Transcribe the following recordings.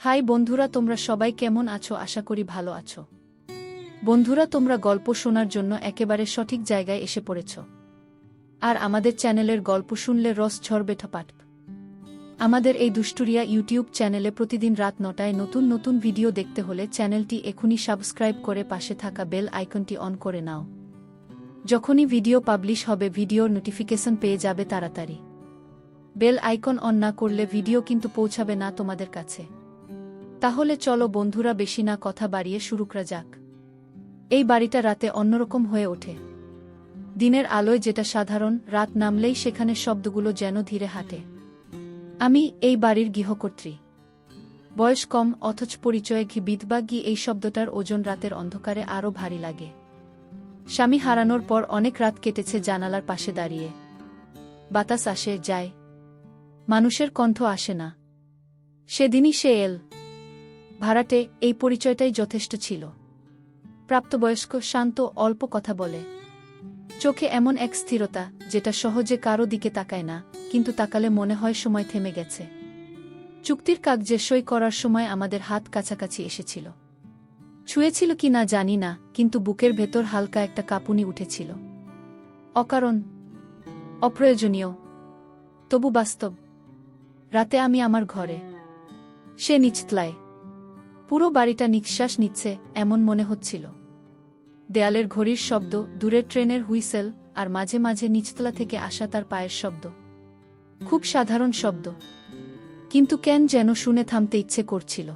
High বন্ধুরা, তোমরা সবাই কেমন আছো? আশা করি ভালো আছো। বন্ধুরা, তোমরা গল্প শোনার জন্য একেবারে সঠিক জায়গায় এসে পড়েছ। আর আমাদের চ্যানেলের গল্প শুনলে রস ঝরবে ঠপাট। আমাদের এই দুষ্টুরিয়া ইউটিউব চ্যানেলে প্রতিদিন রাত 9টায় নতুন নতুন ভিডিও দেখতে হলে চ্যানেলটি এখনই সাবস্ক্রাইব করে পাশে থাকা বেল আইকনটি অন করে নাও। যখনই ভিডিও পাবলিশ হবে ভিডিওর নোটিফিকেশন পেয়ে যাবে তাড়াতাড়ি। বেল আইকন অন না করলে ভিডিও কিন্তু পৌঁছাবে না তোমাদের কাছে। তাহলে চলো বন্ধুরা, বেশি না কথা বাড়িয়ে শুরু করা যাক। এই বাড়িটা রাতে অন্যরকম হয়ে ওঠে। দিনের আলোয় যেটা সাধারণ, রাত নামলেই সেখানে শব্দগুলো যেন ধীরে হাঁটে। আমি এই বাড়ির গৃহকর্ত্রী। বয়স কম, অথচ পরিচয়ে বিধবা গি, এই শব্দটার ওজন রাতের অন্ধকারে আরও ভারী লাগে। স্বামী হারানোর পর অনেক রাত কেটেছে জানালার পাশে দাঁড়িয়ে। বাতাস আসে যায়, মানুষের কণ্ঠ আসে না। সেদিনই সে এল। ভাড়াটে, এই পরিচয়টাই যথেষ্ট ছিল। প্রাপ্তবয়স্ক, শান্ত, অল্প কথা বলে। চোখে এমন এক স্থিরতা যেটা সহজে কারো দিকে তাকায় না, কিন্তু তাকালে মনে হয় সময় থেমে গেছে। চুক্তির কাগজে সই করার সময় আমাদের হাত কাছাকাছি এসেছিল। ছুঁয়েছিল কি না জানি না, কিন্তু বুকের ভেতর হালকা একটা কাঁপুনি উঠেছিল। অকারণ, অপ্রয়োজনীয়, তবু বাস্তব। রাতে আমি আমার ঘরে, সে নিচতলায়। পুরো বাড়িটা নিঃশ্বাস নিচ্ছে এমন মনে হচ্ছিল। দেয়ালের ঘড়ির শব্দ, দূরের ট্রেনের হুইসেল, আর মাঝে মাঝে নিচতলা থেকে আসা তার পায়ের শব্দ। খুব সাধারণ শব্দ, কিন্তু কেন যেন শুনে থামতে ইচ্ছে করছিল।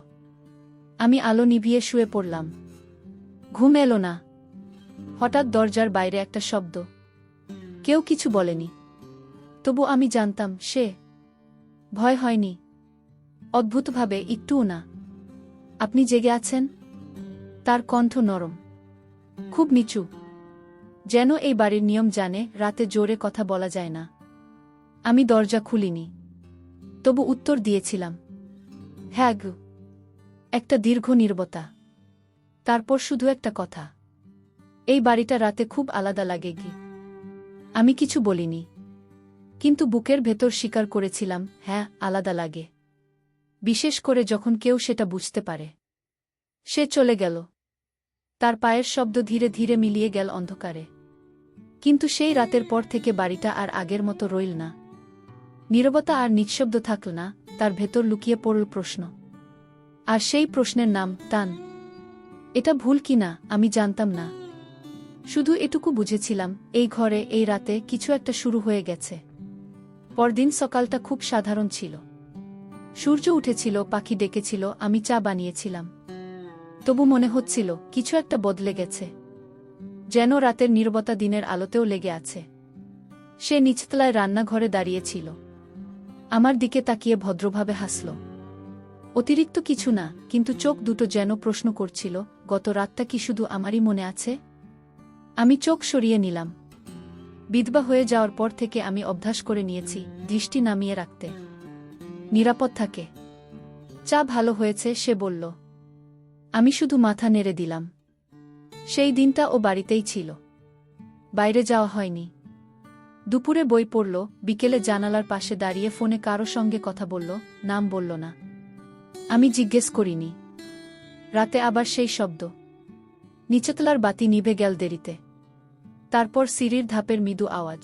আমি আলো নিভিয়ে শুয়ে পড়লাম। ঘুম এলো না। হঠাৎ দরজার বাইরে একটা শব্দ। কেউ কিছু বলেনি, তবু আমি জানতাম সে। ভয় হয়নি, অদ্ভুতভাবে একটুও না। আপনি জেগে আছেন? তার কণ্ঠ নরম, খুব নিচু, যেন এই বাড়ির নিয়ম জানে রাতে জোরে কথা বলা যায় না। আমি দরজা খুলিনি, তবু উত্তর দিয়েছিলাম, হ্যাঁ গো। একটা দীর্ঘ নীরবতা, তারপর শুধু একটা কথা, এই বাড়িটা রাতে খুব আলাদা লাগে কি? আমি কিছু বলিনি, কিন্তু বুকের ভেতর স্বীকার করেছিলাম, হ্যাঁ, আলাদা লাগে। বিশেষ করে যখন কেউ সেটা বুঝতে পারে। সে চলে গেল। তার পায়ের শব্দ ধীরে ধীরে মিলিয়ে গেল অন্ধকারে। কিন্তু সেই রাতের পর থেকে বাড়িটা আর আগের মতো রইল না। নীরবতা আর নিঃশব্দ থাকল না, তার ভেতর লুকিয়ে পড়ল প্রশ্ন। আর সেই প্রশ্নের নাম টান। এটা ভুল কি না আমি জানতাম না। শুধু এটুকু বুঝেছিলাম, এই ঘরে এই রাতে কিছু একটা শুরু হয়ে গেছে। পরদিন সকালটা খুব সাধারণ ছিল। সূর্য উঠেছিল, পাখি ডেকেছিল, আমি চা বানিয়েছিলাম। তবু মনে হচ্ছিল কিছু একটা বদলে গেছে। যেন রাতের নীরবতা দিনের আলোতেও লেগে আছে। সে নিচতলায় রান্নাঘরে দাঁড়িয়েছিল। আমার দিকে তাকিয়ে ভদ্রভাবে হাসল। অতিরিক্ত কিছু না, কিন্তু চোখ দুটো যেন প্রশ্ন করছিল, গত রাতটা কি শুধু আমারই মনে আছে? আমি চোখ সরিয়ে নিলাম। বিধবা হয়ে যাওয়ার পর থেকে আমি অভ্যাস করে নিয়েছি দৃষ্টি নামিয়ে রাখতে। নিরাপদ থাকে। চা ভালো হয়েছে, সে বলল। আমি শুধু মাথা নেড়ে দিলাম। সেই দিনটা ও বাড়িতেই ছিল। বাইরে যাওয়া হয়নি। দুপুরে বই পড়ল, বিকেলে জানালার পাশে দাঁড়িয়ে ফোনে কারো সঙ্গে কথা বলল, নাম বলল না। আমি জিজ্ঞেস করিনি। রাতে আবার সেই শব্দ। নিচতলার বাতি নিভে গেল দেরিতে। তারপর সিঁড়ির ধাপের মৃদু আওয়াজ।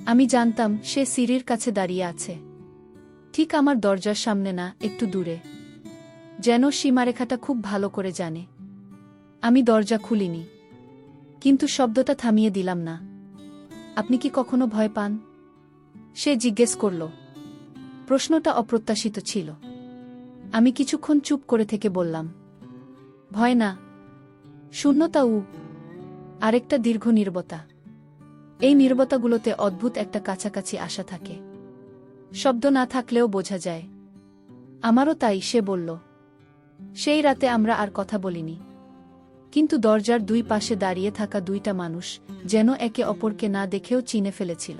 আমি জানতাম সে সিঁড়ির কাছে দাঁড়িয়ে আছে। ঠিক আমার দরজার সামনে না, একটু দূরে। যেন সীমারেখাটা খুব ভালো করে জানে। আমি দরজা খুলিনি, কিন্তু শব্দটা থামিয়ে দিলাম না। আপনি কি কখনো ভয় পান? সে জিজ্ঞেস করল। প্রশ্নটা অপ্রত্যাশিত ছিল। আমি কিছুক্ষণ চুপ করে থেকে বললাম, ভয় না। শূন্যতা। আরেকটা দীর্ঘ নীরবতা। এই নীরবতাগুলোতে অদ্ভুত একটা কাছাকাছি আশা থাকে। শব্দ না থাকলেও বোঝা যায়। আমারও তাই, সে বলল। সেই রাতে আমরা আর কথা বলিনি। কিন্তু দরজার দুই পাশে দাঁড়িয়ে থাকা দুইটা মানুষ যেন একে অপরকে না দেখেও চিনে ফেলেছিল।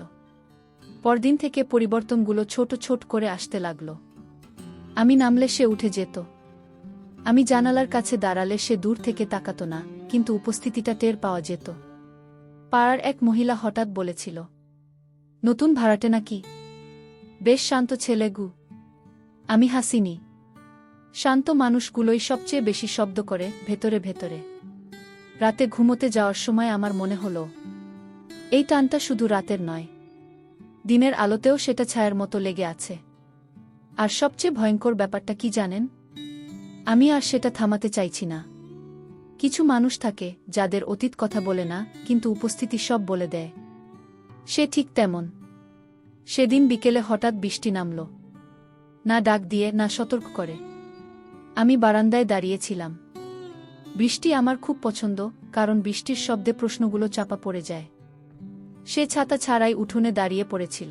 পরদিন থেকে পরিবর্তনগুলো ছোট ছোট করে আসতে লাগল। আমি নামলে সে উঠে যেত। আমি জানালার কাছে দাঁড়ালে সে দূর থেকে তাকাত না, কিন্তু উপস্থিতিটা টের পাওয়া যেত। পাড়ার এক মহিলা হঠাৎ বলেছিল, নতুন ভাড়াটে নাকি? বেশ শান্ত ছেলে গু। আমি হাসিনি। শান্ত মানুষগুলোই সবচেয়ে বেশি শব্দ করে ভেতরে ভেতরে। রাতে ঘুমোতে যাওয়ার সময় আমার মনে হলো, এই টানটা শুধু রাতের নয়, দিনের আলোতেও সেটা ছায়ার মতো লেগে আছে। আর সবচেয়ে ভয়ঙ্কর ব্যাপারটা কি জানেন? আমি আর সেটা থামাতে চাইছি না। কিছু মানুষ থাকে যাদের অতীত কথা বলে না, কিন্তু উপস্থিতি সব বলে দেয়। সে ঠিক তেমন। সেদিন বিকেলে হঠাৎ বৃষ্টি নামল, না ডাক দিয়ে না সতর্ক করে। আমি বারান্দায় দাঁড়িয়েছিলাম। বৃষ্টি আমার খুব পছন্দ, কারণ বৃষ্টির শব্দে প্রশ্নগুলো চাপা পড়ে যায়। সে ছাতা ছাড়াই উঠোনে দাঁড়িয়ে পড়েছিল।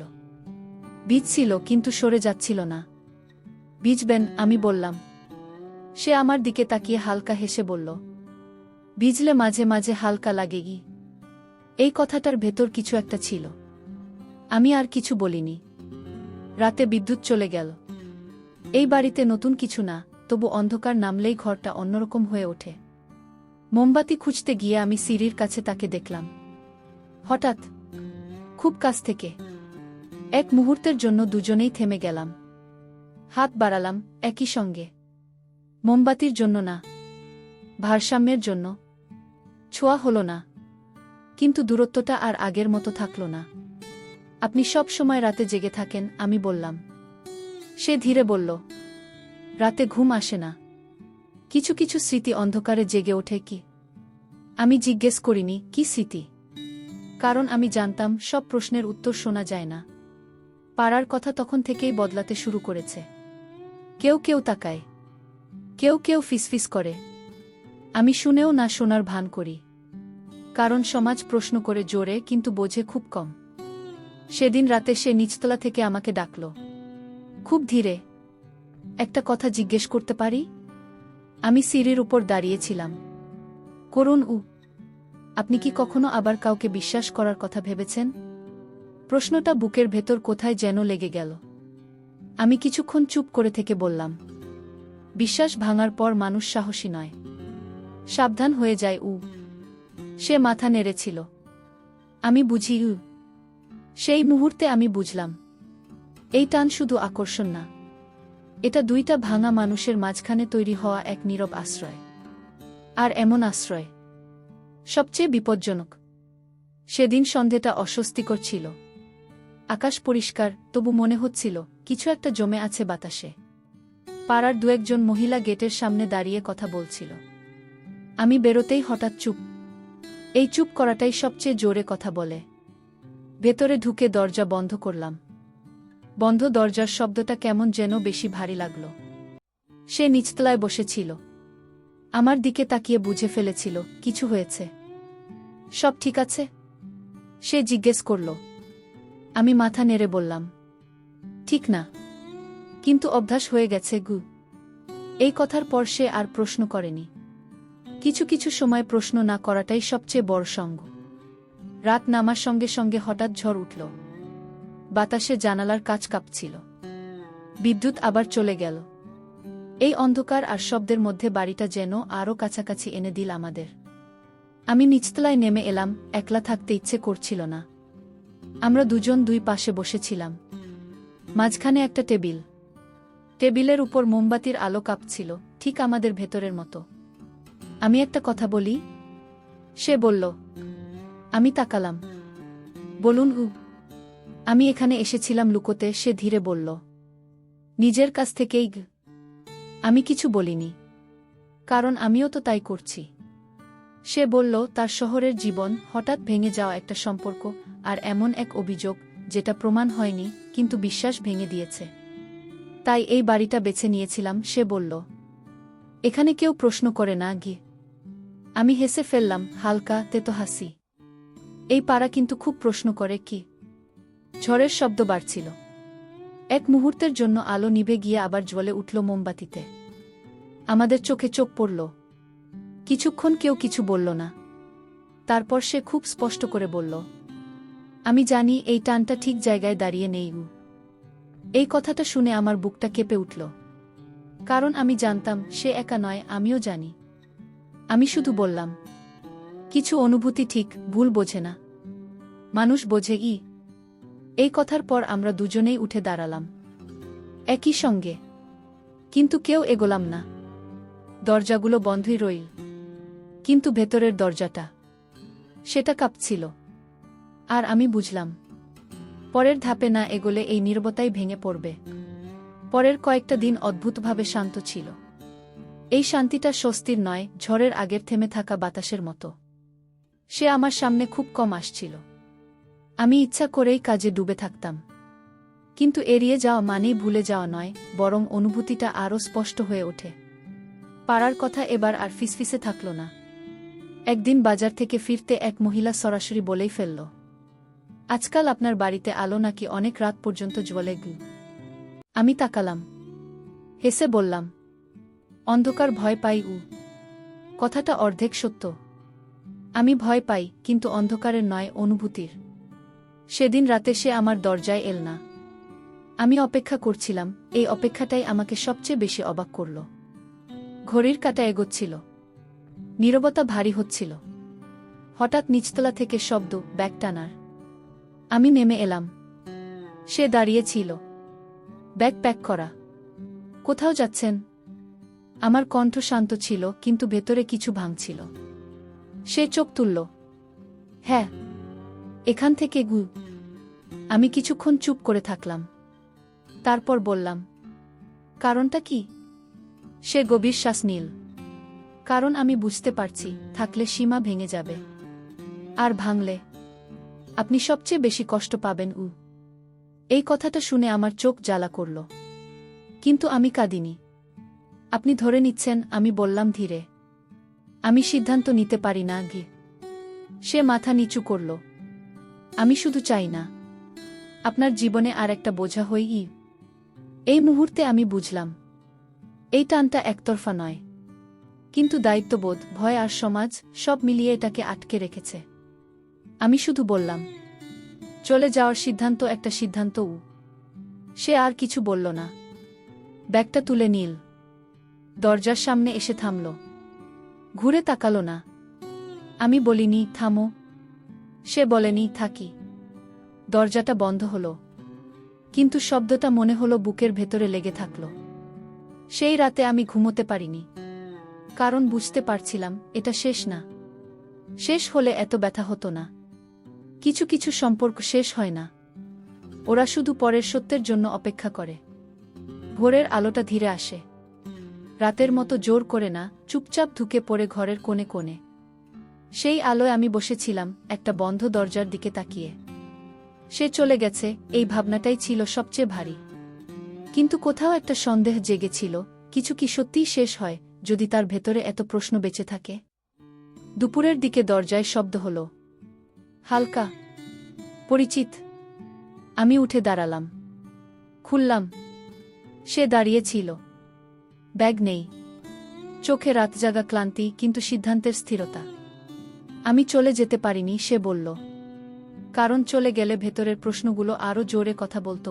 ভিজছিল কিন্তু সরে যাচ্ছিল না। ভিজবেন? আমি বললাম। সে আমার দিকে তাকিয়ে হালকা হেসে বলল, ভিজলে মাঝে মাঝে হালকা লাগেই। এই কথাটার ভেতর কিছু একটা ছিল। আমি আর কিছু বলিনি। রাতে বিদ্যুৎ চলে গেল। এই বাড়িতে নতুন কিছু না, তবু অন্ধকার নামলেই ঘরটা অন্যরকম হয়ে ওঠে। মোমবাতি খুঁজতে গিয়ে আমি সিঁড়ির কাছে তাকে দেখলাম। হঠাৎ, খুব কাছ থেকে। এক মুহূর্তের জন্য দুজনেই থেমে গেলাম। হাত বাড়ালাম একই সঙ্গে। মোমবাতির জন্য না, ভারসাম্যের জন্য। ছোঁয়া হলো না, কিন্তু দূরত্বটা আর আগের মতো থাকল না। আপনি সব সময় রাতে জেগে থাকেন, আমি বললাম। সে ধীরে বলল, রাতে ঘুম আসে না। কিছু কিছু স্মৃতি অন্ধকারে জেগে ওঠে। কি? আমি জিজ্ঞেস করিনি কি স্মৃতি, কারণ আমি জানতাম সব প্রশ্নের উত্তর শোনা যায় না। পাড়ার কথা তখন থেকেই বদলাতে শুরু করেছে। কেউ কেউ তাকায়, কেউ কেউ ফিসফিস করে। আমি শুনেও না শোনার ভান করি, কারণ সমাজ প্রশ্ন করে জোরে কিন্তু বোঝে খুব কম। সেদিন রাতে সে নিচতলা থেকে আমাকে ডাকল, খুব ধীরে। একটা কথা জিজ্ঞেস করতে পারি? আমি সিঁড়ির উপর দাঁড়িয়েছিলাম। করুন। আপনি কি কখনো আবার কাউকে বিশ্বাস করার কথা ভেবেছেন? প্রশ্নটা বুকের ভেতর কোথায় যেন লেগে গেল। আমি কিছুক্ষণ চুপ করে থেকে বললাম, বিশ্বাস ভাঙার পর মানুষ সাহসী নয়, সাবধান হয়ে যায়। সে মাথা নেড়েছিল। আমি বুঝি। সেই মুহূর্তে আমি বুঝলাম, এই টান শুধু আকর্ষণ না, এটা দুইটা ভাঙা মানুষের মাঝখানে তৈরি হওয়া এক নীরব আশ্রয়। আর এমন আশ্রয় সবচেয়ে বিপজ্জনক। সেদিন সন্ধেটা অস্বস্তিকর ছিল। আকাশ পরিষ্কার, তবু মনে হচ্ছিল কিছু একটা জমে আছে বাতাসে। পাড়ার দু একজন মহিলা গেটের সামনে দাঁড়িয়ে কথা বলছিল। আমি বেরোতেই হঠাৎ চুপ। এই চুপ করাটাই সবচেয়ে জোরে কথা বলে। ভেতরে ঢুকে দরজা বন্ধ করলাম। বন্ধ দরজার শব্দটা কেমন যেন বেশি ভারী লাগল। সে নিচতলায় বসেছিল, আমার দিকে তাকিয়ে বুঝে ফেলেছিল কিছু হয়েছে। সব ঠিক আছে? সে জিজ্ঞেস করল। আমি মাথা নেড়ে বললাম, ঠিক না, কিন্তু অভ্যাস হয়ে গেছে। এই কথার পর সে আর প্রশ্ন করেনি। কিছু কিছু সময় প্রশ্ন না করাটাই সবচেয়ে বড় সঙ্গ। রাত নামার সঙ্গে সঙ্গে হঠাৎ ঝড় উঠল। বাতাসে জানালার কাচ কাঁপছিল। বিদ্যুৎ আবার চলে গেল। এই অন্ধকার আর শব্দের মধ্যে বাড়িটা যেন আরও কাছাকাছি এনে দিল আমাদের। আমি নিচতলায় নেমে এলাম। একলা থাকতে ইচ্ছে করছিল না। আমরা দুজন দুই পাশে বসেছিলাম। মাঝখানে একটা টেবিল। টেবিলের উপর মোমবাতির আলো কাঁপছিল, ঠিক আমাদের ভেতরের মতো। আমি একটা কথা বলি? সে বলল। আমি তাকালাম। বলুন। আমি এখানে এসেছিলাম লুকোতে, সে ধীরে বলল। নিজের কাছ থেকেই। আমি কিছু বলিনি, কারণ আমিও তো তাই করছি। সে বলল, তার শহরের জীবন, হঠাৎ ভেঙে যাওয়া একটা সম্পর্ক, আর এমন এক অভিযোগ যেটা প্রমাণ হয়নি কিন্তু বিশ্বাস ভেঙে দিয়েছে। তাই এই বাড়িটা বেছে নিয়েছিলাম। সে বলল, এখানে কেউ প্রশ্ন করে না। আমি হেসে ফেললাম, হালকা তেতো হাসি। এই পাড়া কিন্তু খুব প্রশ্ন করে। কি? ঝড়ের শব্দ বাড়ছিল। এক মুহূর্তের জন্য আলো নিভে গিয়ে আবার জ্বলে উঠল মোমবাতিতে। আমাদের চোখে চোখ পড়ল। কিছুক্ষণ কেউ কিছু বলল না। তারপর সে খুব স্পষ্ট করে বলল, আমি জানি এই টানটা ঠিক জায়গায় দাঁড়িয়ে নেই। এই কথাটা শুনে আমার বুকটা কেঁপে উঠল, কারণ আমি জানতাম সে একা নয়, আমিও জানি। আমি শুধু বললাম, কিছু অনুভূতি ঠিক ভুল বোঝে না, মানুষ বোঝে। এই কথার পর আমরা দুজনেই উঠে দাঁড়ালাম একই সঙ্গে। কিন্তু কেউ এগোলাম না। দরজাগুলো বন্ধই রইল, কিন্তু ভেতরের দরজাটা, সেটা কাঁপছিল। আর আমি বুঝলাম, পরের ধাপে না এগোলে এই নীরবতাই ভেঙে পড়বে। পরের কয়েকটা দিন অদ্ভুতভাবে শান্ত ছিল। এই শান্তিটা স্বস্তির নয়, ঝড়ের আগের থেমে থাকা বাতাসের মতো। সে আমার সামনে খুব কম আসছিল। আমি ইচ্ছা করেই কাজে ডুবে থাকতাম, কিন্তু এড়িয়ে যাওয়া মানেই ভুলে যাওয়া নয়, বরং অনুভূতিটা আরও স্পষ্ট হয়ে ওঠে। পাড়ার কথা এবার আর ফিসফিসে থাকল না। একদিন বাজার থেকে ফিরতে এক মহিলা সরাসরি বলেই ফেলল, আজকাল আপনার বাড়িতে আলো নাকি অনেক রাত পর্যন্ত জ্বলে গেল। আমি তাকালাম, হেসে বললাম, অন্ধকার ভয় পাই। কথাটা অর্ধেক সত্য। আমি ভয় পাই, কিন্তু অন্ধকারের নয়, অনুভূতির। সেদিন রাতে সে আমার দরজায় এল না। আমি অপেক্ষা করছিলাম, এই অপেক্ষাটাই আমাকে সবচেয়ে বেশি অবাক করল। ঘড়ির কাঁটা এগোচ্ছিল, নীরবতা ভারী হচ্ছিল। হঠাৎ নিচতলা থেকে শব্দ, ব্যাগ টানার। আমি নেমে এলাম। সে দাঁড়িয়ে ছিল, ব্যাগ প্যাক করা। কোথাও যাচ্ছেন? আমার কণ্ঠ শান্ত ছিল, কিন্তু ভেতরে কিছু ভাঙছিল। সে চোখ তুলল। হ্যাঁ, এখান থেকে গু। আমি কিছুক্ষণ চুপ করে থাকলাম। তারপর বললাম, কারণটা কি? সে গভীর শ্বাস নিল। কারণ আমি বুঝতে পারছি, থাকলে সীমা ভেঙে যাবে। আর ভাঙলে আপনি সবচেয়ে বেশি কষ্ট পাবেন। এই কথাটা শুনে আমার চোখ জ্বালা করল, কিন্তু আমি কাঁদিনি। আপনি ধরে নিচ্ছেন, আমি বললাম ধীরে। আমি সিদ্ধান্ত নিতে পারি না গি। সে মাথা নিচু করল। আমি শুধু চাই না আপনার জীবনে আর একটা বোঝা হই। এই মুহূর্তে আমি বুঝলাম, এই টানটা একতরফা নয়, কিন্তু দায়িত্ববোধ, ভয় আর সমাজ সব মিলিয়ে এটাকে আটকে রেখেছে। আমি শুধু বললাম, চলে যাওয়ার সিদ্ধান্ত একটা সিদ্ধান্ত। সে আর কিছু বলল না। ব্যাগটা তুলে নিল, দরজার সামনে এসে থামল, ঘুরে তাকালো না। আমি বলিনি থামো, সে বলেনি থাকি। দরজাটা বন্ধ হলো, কিন্তু শব্দটা মনে হলো বুকের ভেতরে লেগে থাকল। সেই রাতে আমি ঘুমোতে পারিনি, কারণ বুঝতে পারছিলাম এটা শেষ না। শেষ হলে এত ব্যথা হতো না। কিছু কিছু সম্পর্ক শেষ হয় না, ওরা শুধু পরের সত্যের জন্য অপেক্ষা করে। ভোরের আলোটা ধীরে আসে, রাতের মতো জোর করে না, চুপচাপ ঢুকে পড়ে ঘরের কোণে কোণে। সেই আলোয় আমি বসেছিলাম, একটা বন্ধ দরজার দিকে তাকিয়ে। সে চলে গেছে, এই ভাবনাটাই ছিল সবচেয়ে ভারী। কিন্তু কোথাও একটা সন্দেহ জেগেছিল, কিছু কি সত্যিই শেষ হয় যদি তার ভেতরে এত প্রশ্ন বেঁচে থাকে। দুপুরের দিকে দরজায় শব্দ হলো, হালকা, পরিচিত। আমি উঠে দাঁড়ালাম, খুললাম। সে দাঁড়িয়ে ছিল, ব্যাগ নেই, চোখে রাতজাগা ক্লান্তি, কিন্তু সিদ্ধান্তের স্থিরতা। আমি চলে যেতে পারিনি, সে বলল, কারণ চলে গেলে ভেতরের প্রশ্নগুলো আরও জোরে কথা বলতো।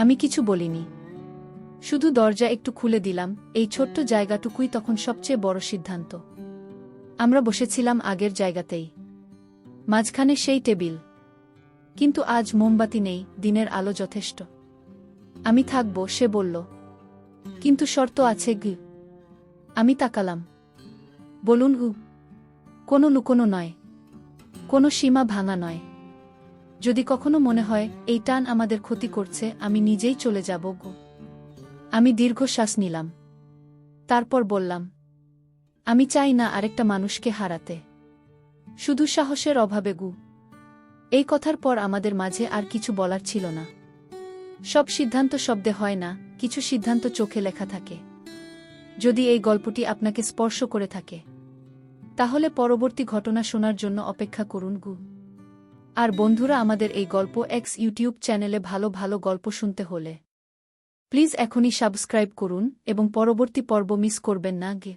আমি কিছু বলিনি, শুধু দরজা একটু খুলে দিলাম। এই ছোট্ট জায়গাটুকুই তখন সবচেয়ে বড় সিদ্ধান্ত। আমরা বসেছিলাম আগের জায়গাতেই, মাঝখানে সেই টেবিল, কিন্তু আজ মোমবাতি নেই, দিনের আলো যথেষ্ট। আমি থাকব, সে বলল, কিন্তু শর্ত আছে গু। আমি তাকালাম। বলুন। কোনো লুকোনো নয়, কোনো সীমা ভাঙা নয়। যদি কখনো মনে হয় এই টান আমাদের ক্ষতি করছে, আমি নিজেই চলে যাব গো। আমি দীর্ঘশ্বাস নিলাম, তারপর বললাম, আমি চাই না আরেকটা মানুষকে হারাতে, শুধু সাহসের অভাবে গু। এই কথার পর আমাদের মাঝে আর কিছু বলার ছিল না। সব সিদ্ধান্ত শব্দে হয় না, কিছু সিদ্ধান্ত চোখে লেখা থাকে। যদি এই গল্পটি আপনাকে স্পর্শ করে থাকে, তাহলে পরবর্তী ঘটনা শোনার জন্য অপেক্ষা করুন গু। আর বন্ধুরা, আমাদের এই গল্প এক্স ইউটিউব চ্যানেলে ভালো ভালো গল্প শুনতে হলে প্লিজ এখনই সাবস্ক্রাইব করুন এবং পরবর্তী পর্ব মিস করবেন না গে।